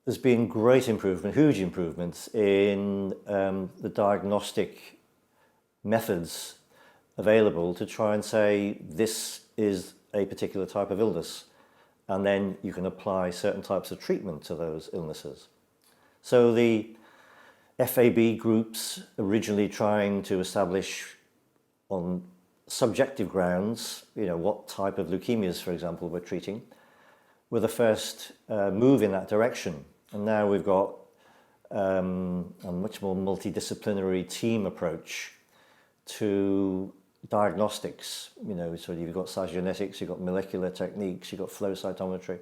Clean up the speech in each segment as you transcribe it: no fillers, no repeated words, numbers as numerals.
there's been great improvement, huge improvements in the diagnostic methods available to try and say this is a particular type of illness, and then you can apply certain types of treatment to those illnesses. So the FAB groups, originally trying to establish on subjective grounds, what type of leukemias, for example, we're treating, were the first move in that direction. And now we've got a much more multidisciplinary team approach to diagnostics. So you've got cytogenetics, you've got molecular techniques, you've got flow cytometry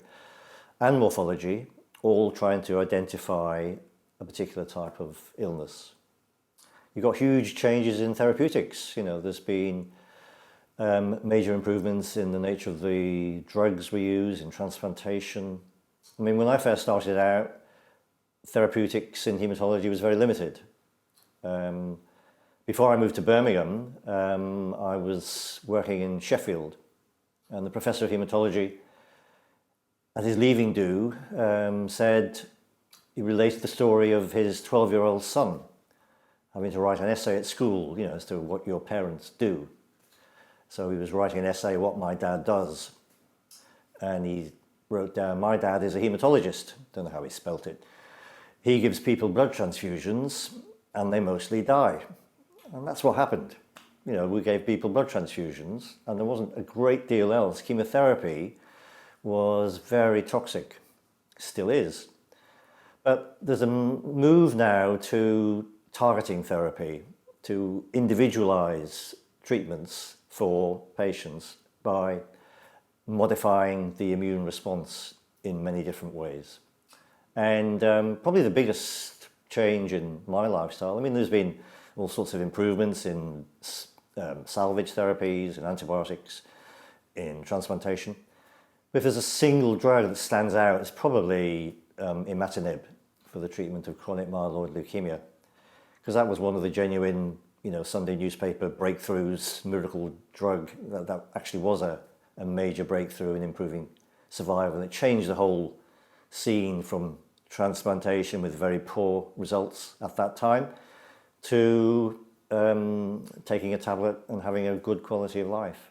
and morphology, all trying to identify a particular type of illness. You've got huge changes in therapeutics. There's been major improvements in the nature of the drugs we use in transplantation. I mean, when I first started out, therapeutics in haematology was very limited. Before I moved to Birmingham, I was working in Sheffield, and the professor of haematology, at his leaving do, said he related the story of his 12-year-old son having to write an essay at school, as to what your parents do. So he was writing an essay, what my dad does. And he wrote down, my dad is a haematologist. Don't know how he spelt it. He gives people blood transfusions and they mostly die. And that's what happened. We gave people blood transfusions and there wasn't a great deal else. Chemotherapy was very toxic, still is. But there's a move now to targeting therapy, to individualize treatments for patients by modifying the immune response in many different ways. And probably the biggest change in my lifestyle, I mean, there's been all sorts of improvements in salvage therapies, in antibiotics, in transplantation. But if there's a single drug that stands out, it's probably imatinib for the treatment of chronic myeloid leukemia, because that was one of the genuine, Sunday newspaper breakthroughs, miracle drug. That actually was a major breakthrough in improving survival. It changed the whole scene from transplantation with very poor results at that time to taking a tablet and having a good quality of life.